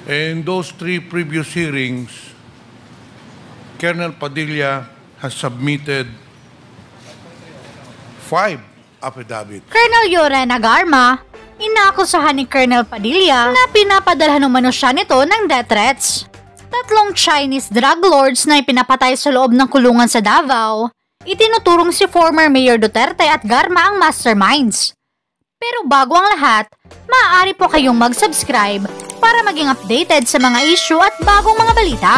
In those three previous hearings, Colonel Padilla has submitted 5 affidavits. Colonel Yorena Garma, inaakusahan ni Colonel Padilla na pinapadalhan umano siya nito ng death threats. 3 Chinese drug lords na ipinapatay sa loob ng kulungan sa Davao, itinuturong si former Mayor Duterte at Garma ang masterminds. Pero bago ang lahat, maaari po kayong mag-subscribe para maging updated sa mga issue at bagong mga balita.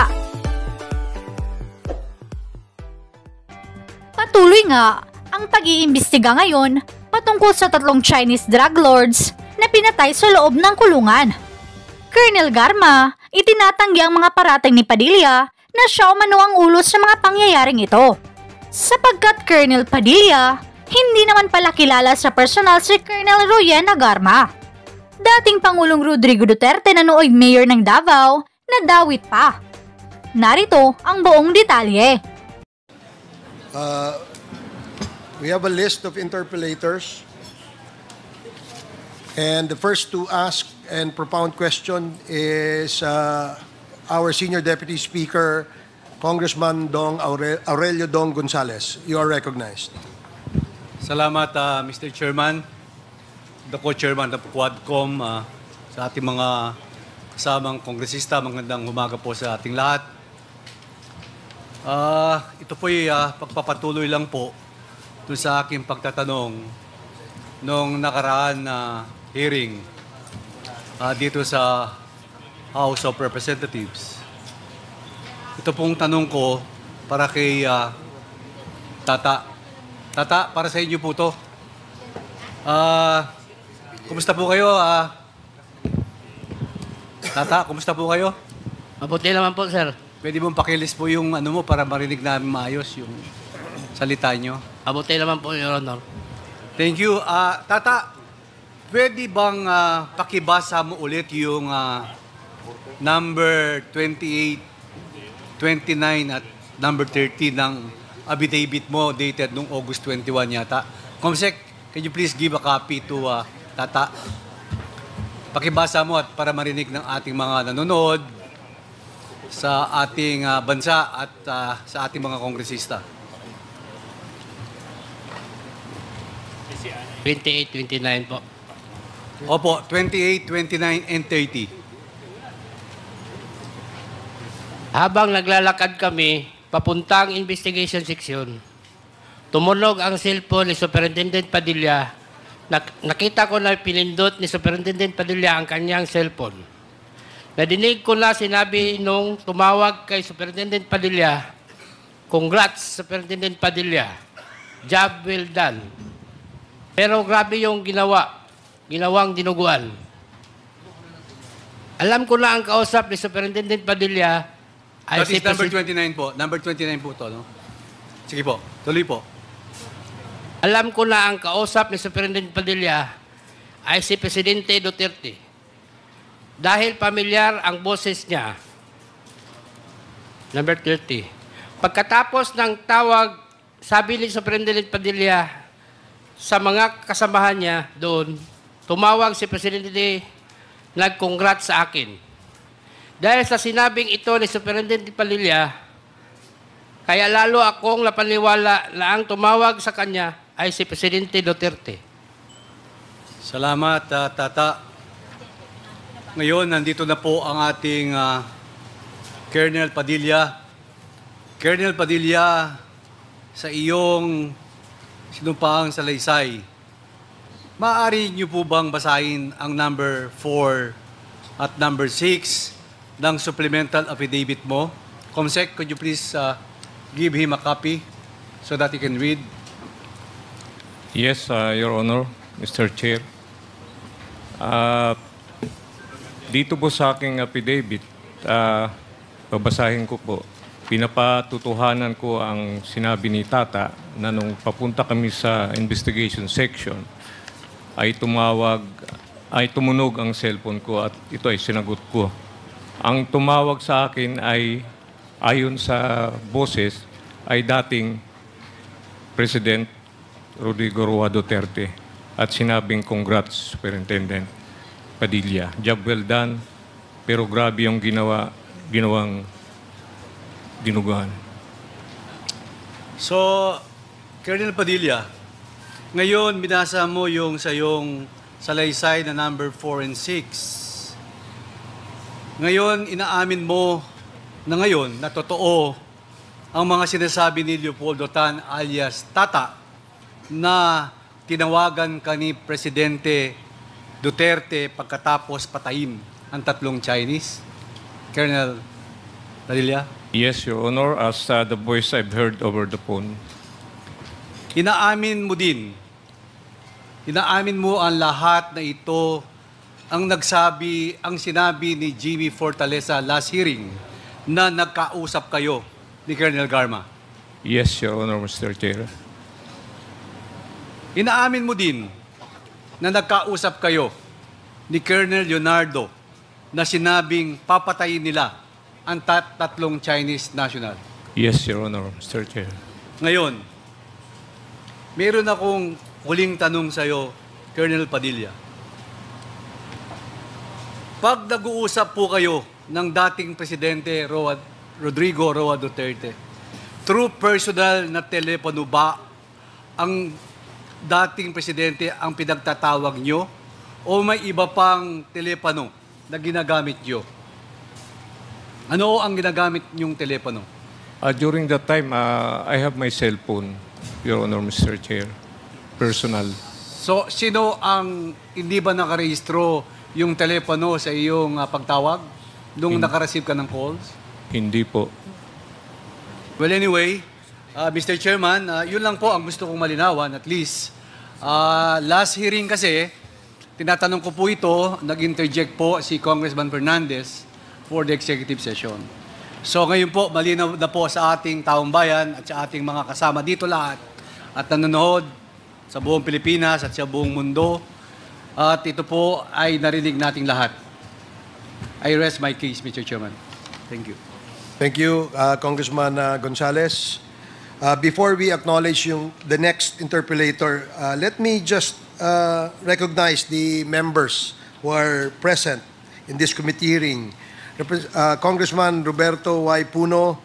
Patuloy nga ang pag-iimbestiga ngayon patungkol sa 3 Chinese drug lords na pinatay sa loob ng kulungan. Colonel Garma, itinatanggi ang mga parating ni Padilla na siya umano ang ulo sa mga pangyayaring ito. Sapagkat Colonel Padilla, hindi naman pala kilala sa personal si Colonel Yorena Garma. Dating Pangulong Rodrigo Duterte na nooy mayor ng Davao, nadawit pa. Narito ang buong detalye. We have a list of interpellators. And the first to ask and propound question is our Senior Deputy Speaker, Congressman Aurelio Dong Gonzales. You are recognized. Salamat, Mr. Chairman, the co-chairman ng Quadcom, sa ating mga kasamang kongresista. Magandang umaga po sa ating lahat. Ito po'y pagpapatuloy lang po doon sa aking pagtatanong nung nakaraan na hearing dito sa House of Representatives. Ito pong tanong ko para kay Tata. Tata, para sa inyo po to. Kumusta po kayo? Tata, kumusta po kayo? Mabuti naman po, sir. Pwede mong pakilis po yung ano mo para marinig namin maayos yung salita nyo. Mabuti naman po, Your Honor. Thank you. Tata, pwede bang pakibasa mo ulit yung number 28, 29 at number 30 ng affidavit mo dated noong August 21 yata? Comsec, can you please give a copy to Tata? Pakibasa mo at para marinig ng ating mga nanonood sa ating bansa at sa ating mga kongresista. 28, 29 po. Opo, 28, 29, and 30. Habang naglalakad kami, papuntang investigation section, tumunog ang cellphone ni Superintendent Padilla. Nakita ko na pinindot ni Superintendent Padilla ang kanyang cellphone. Nadinig ko na sinabi nung tumawag kay Superintendent Padilla, "Congrats, Superintendent Padilla. Job well done." Pero grabe yung ginawang dinuguan. Alam ko na ang kausap ni Superintendent Padilla ay That is number 29 po. Number 29 po to, no? Sige po, tuloy po. Alam ko na ang kausap ni Superintendent Padilla ay si Presidente Duterte. Dahil pamilyar ang boses niya. Number 30. Pagkatapos ng tawag, sabi ni Superintendent Padilla sa mga kasamahan niya doon, tumawag si Presidente, nag-congrats sa akin. Dahil sa sinabing ito ni Superintendent Padilla, kaya lalo akong napaniwala na ang tumawag sa kanya ay si Presidente Duterte. Salamat, Tata. Ngayon, nandito na po ang ating Colonel Padilla. Colonel Padilla, sa iyong sinumpaang salaysay, maaari niyo po bang basahin ang number 4 at number 6 ng supplemental affidavit mo? Comsec, could you please give him a copy so that he can read? Yes, Your Honor, Mr. Chair. Dito po sa aking affidavit, babasahin ko po. Pinapatutuhanan ko ang sinabi ni Tata na nung papunta kami sa investigation section, ay tumunog ang cellphone ko at ito ay sinagot ko. Ang tumawag sa akin ay, ayon sa boses, ay dating President Rodrigo Roa Duterte at sinabing congrats, Superintendent Padilla. Job well done. Pero grabe yung ginawang dinuguan. So, Colonel Padilla, ngayon binasa mo yung sa yung salaysay na number 4 and 6. Ngayon, inaamin mo na ngayon na totoo ang mga sinasabi ni Leopoldo Tan alias Tata na tinawagan ka ni Presidente Duterte pagkatapos patayin ang 3 Chinese? Colonel Padilla? Yes, Your Honor, as the voice I've heard over the phone. Inaamin mo ang lahat na ito ang sinabi ni Jimmy Fortaleza last hearing na nagkausap kayo ni Colonel Garma. Yes, Your Honor, Mr. Chair. Inaamin mo din na nagkausap kayo ni Colonel Leonardo na sinabing papatayin nila ang 3 Chinese national. Yes, Your Honor, Mr. Chair. Ngayon, meron akong huling tanong sa iyo, Colonel Padilla. Pag nag-uusap po kayo ng dating Presidente Rodrigo Roa Duterte, through personal na telepono ba ang dating Presidente ang pinagtatawag nyo o may iba pang telepono na ginagamit nyo? Ano ang ginagamit nyong telepono? During that time, I have my cell phone, Your Honor, Mr. Chair. Personal. So, sino ang hindi ba nakarehistro yung telepono sa iyong pagtawag nung nakareceive ka ng calls? Hindi po. Well, anyway, Mr. Chairman, yun lang po ang gusto kong malinawan at least. Last hearing kasi, tinatanong ko po ito, nag-interject po si Congressman Fernandez for the executive session. So ngayon po, malinaw na po sa ating taong bayan at sa ating mga kasama dito lahat at nanonood sa buong Pilipinas at sa buong mundo. At ito po ay narinig nating lahat. I rest my case, Mr. Chairman. Thank you. Thank you, Congressman Gonzales. Before we acknowledge the next interpellator, let me just recognize the members who are present in this committee hearing. Congressman Roberto Y. Puno,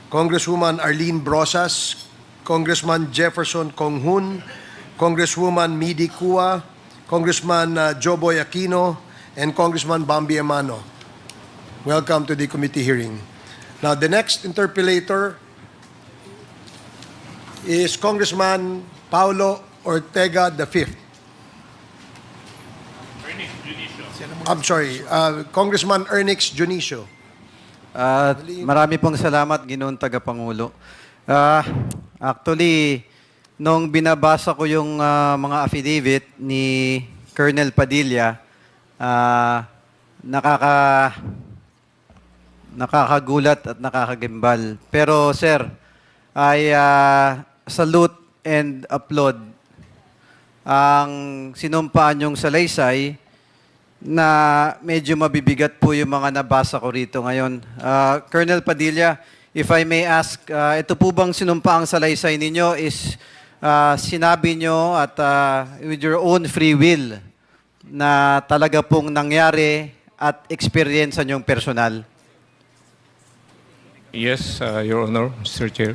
Congresswoman Arlene Brosas, Congressman Jefferson Konghun, Congresswoman Midi Kua, Congressman Joboy Aquino, and Congressman Bambi Emano. Welcome to the committee hearing. Now, the next interpellator is Congressman Paulo Ortega V. I'm sorry, Congressman Ernix Junicio. Marami pong salamat, Ginoong Tagapangulo. Actually, nung binabasa ko yung mga affidavit ni Colonel Padilla, nakakagulat at nakakagimbal. Pero sir, I salute and applaud ang sinumpaan yung salaysay na medyo mabibigat po yung mga nabasa ko rito ngayon. Colonel Padilla, if I may ask, ito po bang sinumpaang salaysay ninyo is sinabi nyo at with your own free will na talaga pong nangyari at experience nyong personal? Yes, Your Honor, Mr. Chair.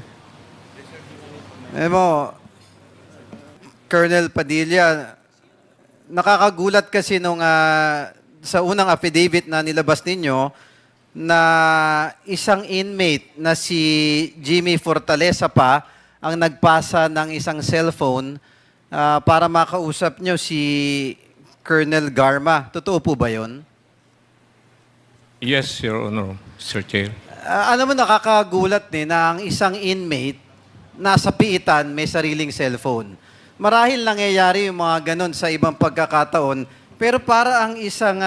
Colonel Padilla, nakakagulat kasi nung sa unang affidavit na nilabas ninyo na isang inmate na si Jimmy Fortaleza pa ang nagpasa ng isang cellphone para makausap nyo si Colonel Garma. Totoo po ba yun? Yes, Your Honor, Mr. Chair. Alam mo, nakakagulat na ang isang inmate nasa piitan may sariling cellphone. Marahil nangyayari yung mga ganon sa ibang pagkakataon, pero para ang isang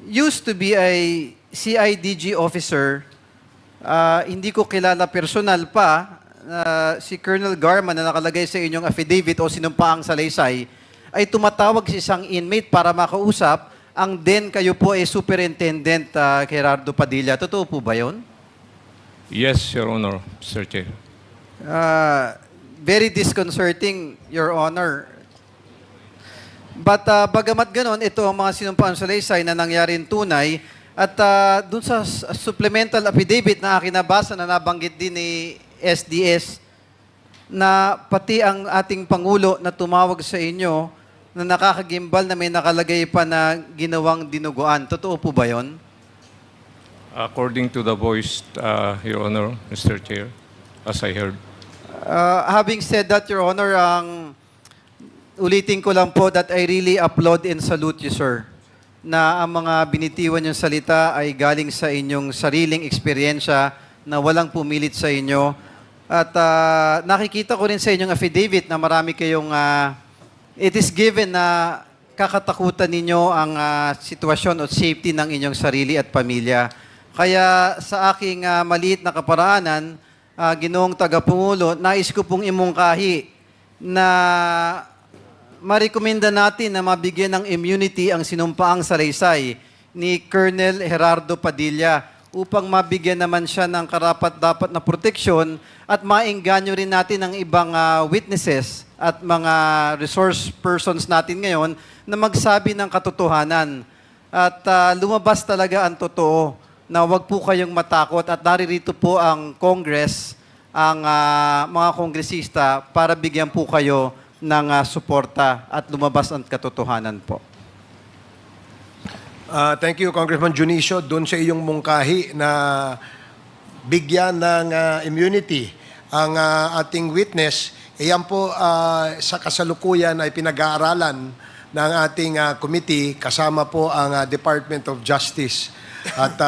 used to be a CIDG officer, hindi ko kilala personal pa, si Colonel Garma na nakalagay sa inyong affidavit o sinumpaang salaysay, ay tumatawag sa isang inmate para makausap, ang then kayo po ay Superintendent Gerardo Padilla. Totoo po ba yun? Yes, Your Honor, Mr. Chair. Very disconcerting, Your Honor. But bagamat ganon, ito ang mga sinumpaan salaysay na nangyaring tunay at dun sa supplemental affidavit na aking nabasa na nabanggit din ni SDS na pati ang ating Pangulo na tumawag sa inyo na nakakagimbal na may nakalagay pa na ginawang dinuguan. Totoo po ba yon? According to the voice, Your Honor, Mr. Chair, as I heard. Having said that, Your Honor, ulitin ko lang po that I really applaud and salute you, sir, na ang mga binitiwan yung salita ay galing sa inyong sariling eksperyensya na walang pumilit sa inyo. At nakikita ko rin sa inyong affidavit na marami kayong, it is given na kakatakutan ninyo ang sitwasyon o safety ng inyong sarili at pamilya. Kaya sa aking maliit na kaparaanan, Ginoong Tagapangulo, nais ko pong imungkahi na marekomenda natin na mabigyan ng immunity ang sinumpaang salaysay ni Colonel Gerardo Padilla upang mabigyan naman siya ng karapat-dapat na proteksyon at maengganyo rin natin ang ibang witnesses at mga resource persons natin ngayon na magsabi ng katotohanan. At lumabas talaga ang totoo na wag po kayong matakot at naririto po ang Congress, ang mga kongresista para bigyan po kayo ng suporta at lumabas ang katotohanan po. Thank you, Congressman Junicio. Doon sa iyong mungkahi na bigyan ng immunity ang ating witness, iyan po sa kasalukuyan ay pinag-aaralan ng ating committee kasama po ang Department of Justice. At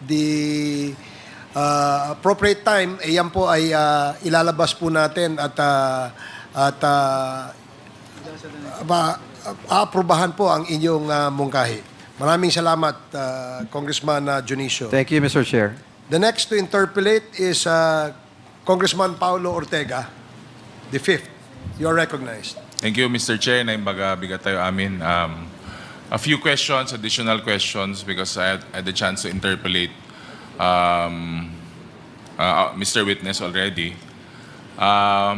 the appropriate time, iyan po ay ilalabas po natin at aaprubahan po ang inyong mungkahi. Maraming salamat, Congressman Junicio. Thank you, Mr. Chair. The next to interpolate is Congressman Paulo Ortega, the fifth. You are recognized. Thank you, Mr. Chair. Naimbaga bigat tayo amin. A few questions, additional questions, because I had the chance to interpolate Mr. Witness already.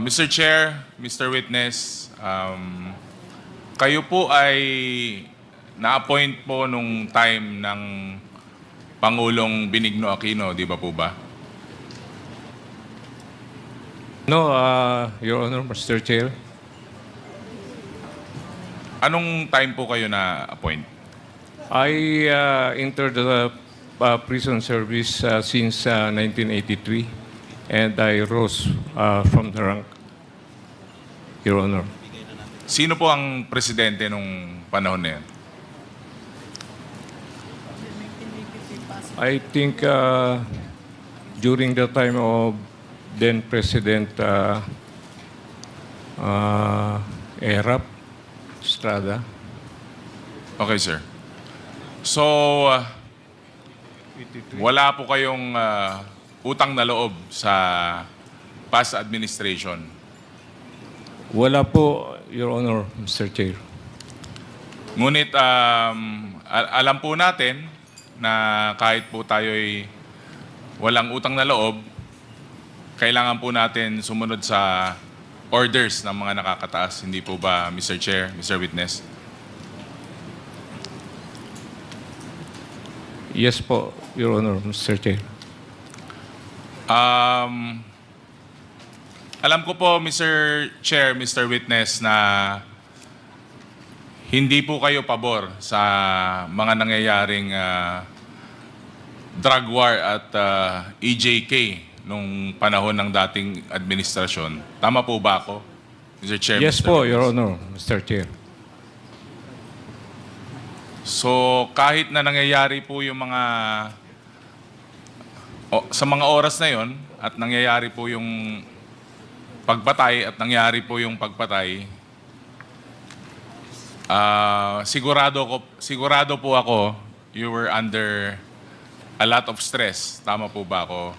Mr. Chair, Mr. Witness, kayo po ay na-appoint po nung time ng Pangulong Benigno Aquino, di ba po ba? No, Your Honor, Mr. Chair. Anong time po kayo na-appoint? I entered the prison service since 1983 and I rose from the rank, Your Honor. Sino po ang presidente nung panahon na yan? I think during the time of then President Erap Estrada. Okay, sir. So, wala po kayong utang na loob sa past administration? Wala po, Your Honor, Mr. Chair. Ngunit alam po natin na kahit po tayo'y walang utang na loob, kailangan po natin sumunod sa orders ng mga nakakataas. Hindi po ba, Mr. Chair, Mr. Witness? Yes po, Your Honor, Mr. Chair. Alam ko po, Mr. Chair, Mr. Witness, na hindi po kayo pabor sa mga nangyayaring drug war at EJK nung panahon ng dating administrasyon. Tama po ba ako, Mr. Chair? Yes Mr. po, Witness? Your Honor, Mr. Chair. So, kahit na nangyayari po yung mga sa mga oras na yon at nangyayari po yung pagpatay at nangyari po yung pagpatay, sigurado po ako you were under a lot of stress. Tama po ba ako,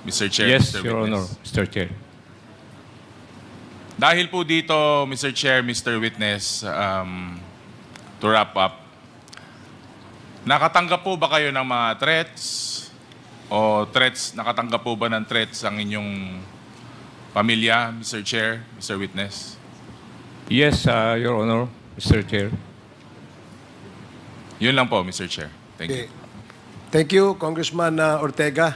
Mr. Chair? Yes, Mr. Your Honor, Witness? Mr. Chair. Dahil po dito, Mr. Chair, Mr. Witness, to wrap up, nakatanggap po ba kayo ng mga threats? O nakatanggap po ba ng threats ang inyong pamilya, Mr. Chair, Mr. Witness? Yes, Your Honor, Mr. Chair. Yun lang po, Mr. Chair. Thank you. Okay. Thank you, Congressman Ortega.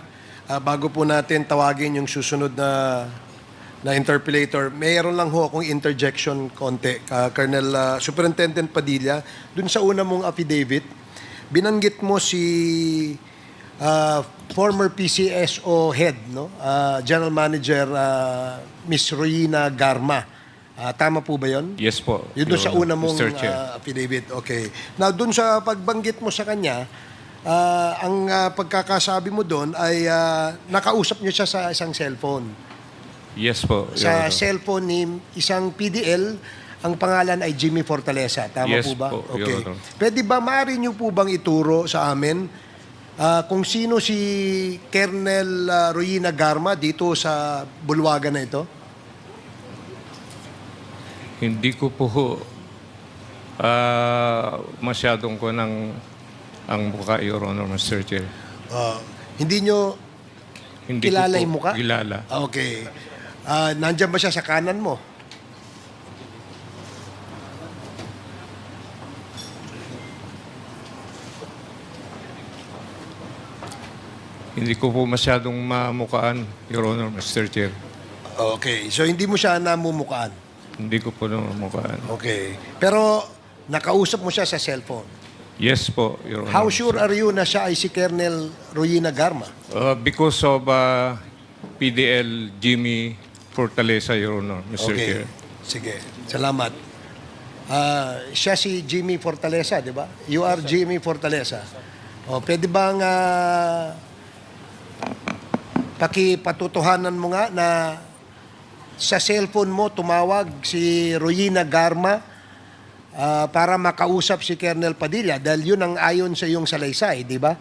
Bago po natin tawagin yung susunod na interpellator, mayroon lang ho akong interjection konti. Colonel Superintendent Padilla, dun sa una mong affidavit, binanggit mo si former PCSO head, no? General Manager Miss Royina Garma. Tama po ba yun? Yes po. Yun doon Your sa Honor, una mong Mr. Chair. affidavit. Okay. Now, doon sa pagbanggit mo sa kanya, ang pagkakasabi mo doon ay nakausap niyo siya sa isang cellphone. Yes po, Your Sa Honor. cellphone ni isang PDL, ang pangalan ay Jimmy Fortaleza. Tama Yes po ba? po, Your Okay. Honor. Pwede ba, maaari niyo po bang ituro sa amin kung sino si Colonel Royina Garma dito sa bulwagan na ito? Hindi ko po masyadong ko ang mukha, Your Honor, Mr. Chair. Hindi nyo Hindi kilala ko po yung mukha? kilala. Okay. Nandyan ba siya sa kanan mo? Hindi ko po masyadong mamukaan, Your Honor, Mr. Chair. Okay. So, hindi mo siya namumukaan? Hindi ko po mamukaan. Okay. Pero, nakausap mo siya sa cellphone? Yes po, Your Honor. How sure are you na siya ay si Colonel Royina Garma? Because of PDL Jimmy Fortaleza, Your Honor, Mr. Okay. Chair. Sige. Salamat. Siya si Jimmy Fortaleza, di ba? You are Jimmy Fortaleza. Pwede bang pakipatutuhanan mo nga na sa cellphone mo tumawag si Royina Garma para makausap si Colonel Padilla dahil yun ang ayon sa iyong salaysay, di ba?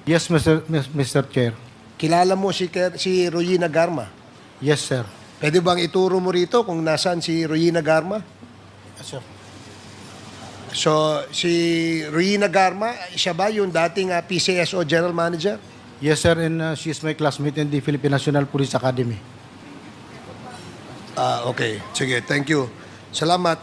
Yes, Mr. Chair. Kilala mo si Royina Garma? Yes, sir. Pwede bang ituro mo rito kung nasaan si Royina Garma? Yes, sir. So, si Royina Garma, siya ba yung dating PCSO General Manager? Yes, sir, and she is my classmate in the Philippine National Police Academy. Okay. Sige, thank you. Salamat.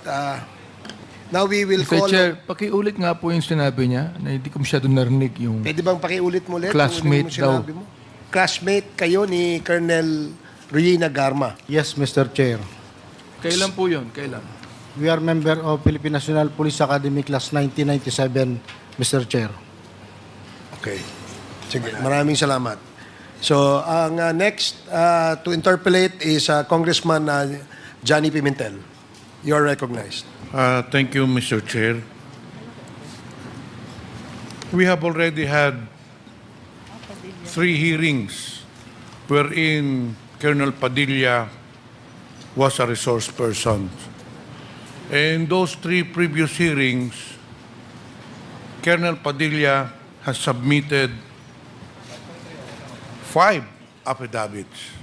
Now we will Mr. call... Chair, pakiulit nga po yung sinabi niya na hindi ko masyado narinig yung Pwede bang pakiulit mo ulit? Classmate Kung ano yung sinabi mo? Classmate kayo ni Colonel Royina Garma. Yes, Mr. Chair. kailan po yun? Kailan? We are member of Philippine National Police Academy Class 1997, Mr. Chair. Okay. Sige, maraming salamat. So, ang next to interpolate is Congressman Johnny Pimentel. You are recognized. Thank you, Mr. Chair. We have already had 3 hearings wherein Colonel Padilla was a resource person. In those 3 previous hearings, Colonel Padilla has submitted 5 affidavits.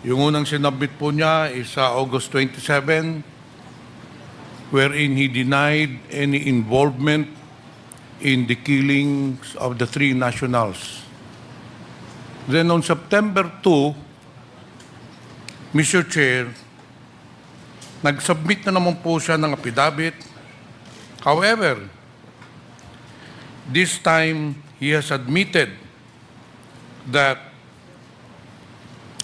Yung unang sinabit po niya is sa August 27, wherein he denied any involvement in the killings of the 3 nationals. Then on September 2, Mr. Chair, nag-submit na naman po siya ng affidavit. However, this time he has admitted that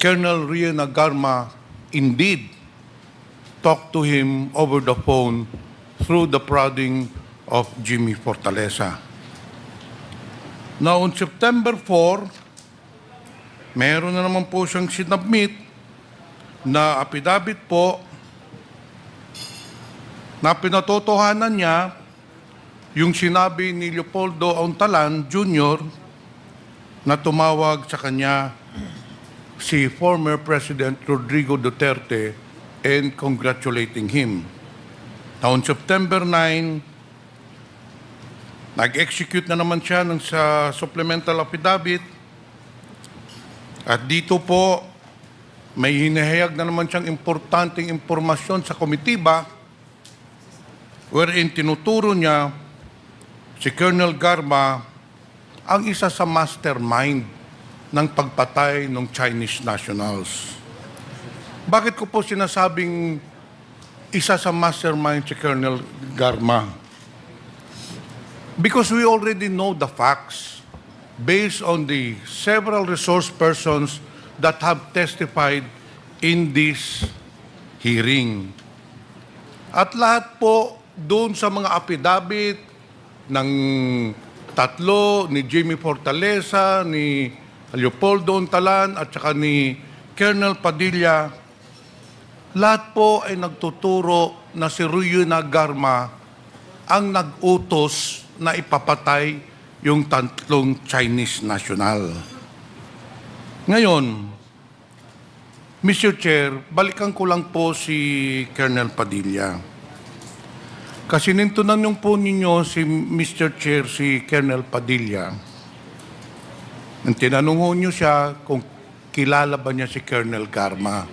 Colonel Royina Garma indeed talked to him over the phone through the prodding of Jimmy Fortaleza. Now, on September 4, meron na naman po siyang sinubmit na affidavit po na pinatotohanan niya yung sinabi ni Leopoldo Auntalan Jr. na tumawag sa kanya si former President Rodrigo Duterte and congratulating him. Now, on September 9, nag-execute na naman siya ng sa supplemental affidavit at dito po may hinahayag na naman siyang importanteng impormasyon sa komitiba wherein tinuturo niya si Colonel Garma ang isa sa mastermind ng pagpatay ng Chinese nationals. Bakit ko po sinasabing isa sa mastermind si Colonel Garma. Because we already know the facts based on the several resource persons that have testified in this hearing. At lahat po doon sa mga affidavit ng tatlo, ni Jimmy Fortaleza, ni Leopoldo Ontalan, at saka ni Colonel Padilla, lahat po ay nagtuturo na si Ruyuna Garma ang nag-utos na ipapatay yung tatlong Chinese national. Ngayon, Mr. Chair, balikan ko lang po si Colonel Padilla. Kasi nintunan po ninyo si Mr. Chair, si Colonel Padilla. Nang tinanong niyo siya kung kilala ba niya si Colonel Garma.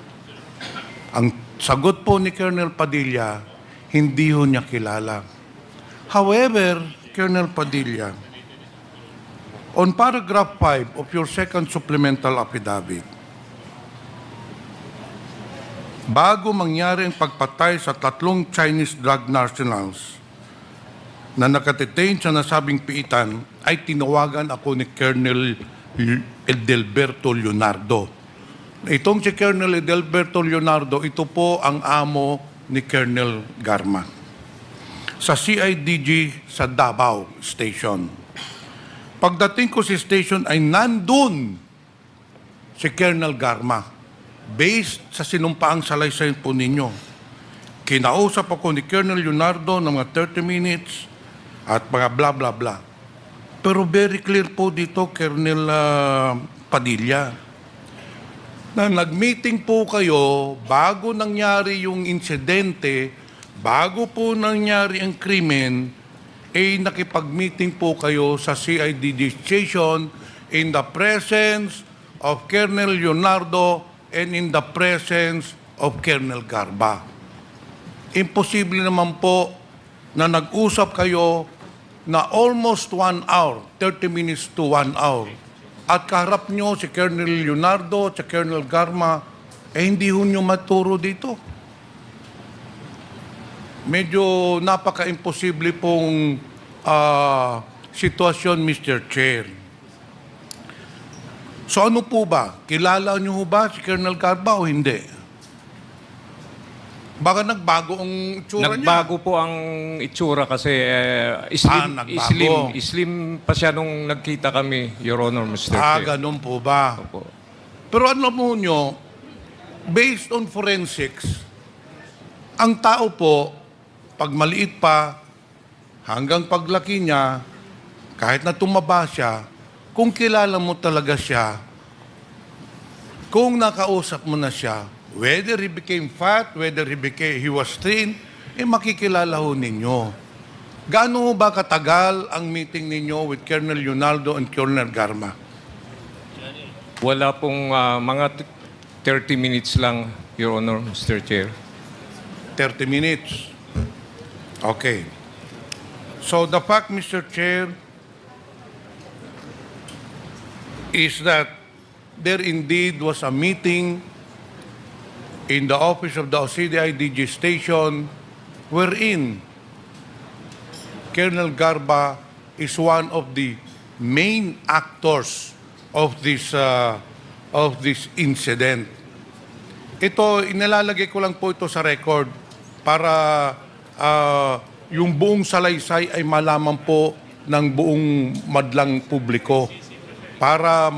Ang sagot po ni Colonel Padilla, hindi ho niya kilala. However, Colonel Padilla, on paragraph 5 of your second supplemental affidavit, bago mangyari ang pagpatay sa tatlong Chinese drug nationals na nakadetain sa nasabing piitan, ay tinawagan ako ni Colonel Edelberto Leonardo. Itong si Colonel Edelberto Leonardo, ito po ang amo ni Colonel Garma sa CIDG sa Davao Station. Pagdating ko sa station ay nandun si Colonel Garma. Based sa sinumpaang salaysay po ninyo, kinausap ako ni Colonel Leonardo ng mga 30 minutes at mga bla bla bla. Pero very clear po dito, Colonel Padilla, na nag-meeting po kayo bago nangyari yung insidente, bago po nangyari ang krimen, nakipag-meeting po kayo sa CIDG station in the presence of Colonel Leonardo and in the presence of Colonel Garba. Imposible naman po na nag-usap kayo na almost 1 hour, 30 minutes to 1 hour. At kaharap nyo si Colonel Leonardo at si Colonel Garma, hindi ho nyo maturo dito. Medyo napaka-imposible pong sitwasyon, Mr. Chair. So ano po ba? Kilala niyo ho ba si Colonel Garba o hindi? Baka nagbago ang itsura niya. Nagbago po ang itsura kasi slim, nagbago. slim pa siya nung nagkita kami, Your Honor, Mr. Chair. Ganun po ba? Opo. Pero alam mo nyo, based on forensics, ang tao po, pag maliit pa, hanggang paglaki niya, kahit na tumaba siya, kung kilala mo talaga siya, kung nakausap mo na siya, whether he became fat, whether he was thin, makikilala ho ninyo. Gaano ho ba katagal ang meeting ninyo with Colonel Leonardo and Colonel Garma? Wala pong mga 30 minutes lang, Your Honor, Mr. Chair. 30 minutes. Okay. So the fact, Mr. Chair, is that there indeed was a meeting in the office of the CIDG station wherein Colonel Garba is one of the main actors of this incident. Ito, inalalagay ko lang po ito sa record para yung buong salaysay ay malaman po ng buong madlang publiko. Para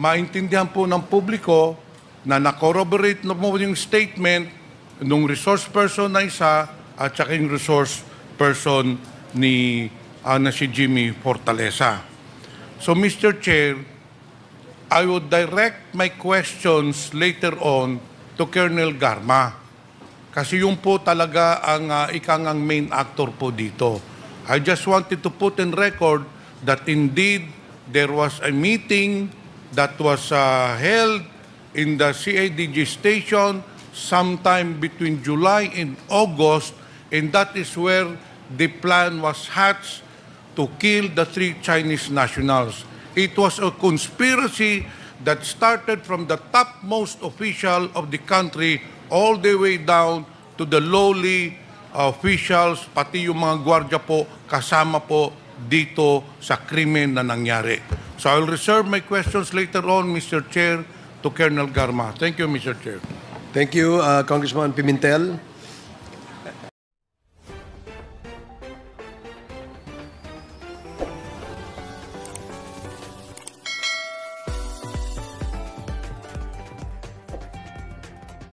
maintindihan po ng publiko na na-corroborate na po yung statement ng resource person na isa at saka yung resource person ni na si Jimmy Fortaleza. So, Mr. Chair, I would direct my questions later on to Colonel Garma. Kasi yung po talaga ang ikang main actor po dito. I just wanted to put in record that indeed there was a meeting that was held in the CIDG station sometime between July and August, and that is where the plan was hatched to kill the 3 Chinese nationals. It was a conspiracy that started from the topmost official of the country all the way down to the lowly officials, pati yung mga gwardiya po, kasama po dito sa krimen na nangyari. So I'll reserve my questions later on, Mr. Chair, to Colonel Garma. Thank you, Mr. Chair. Thank you, Congressman Pimentel.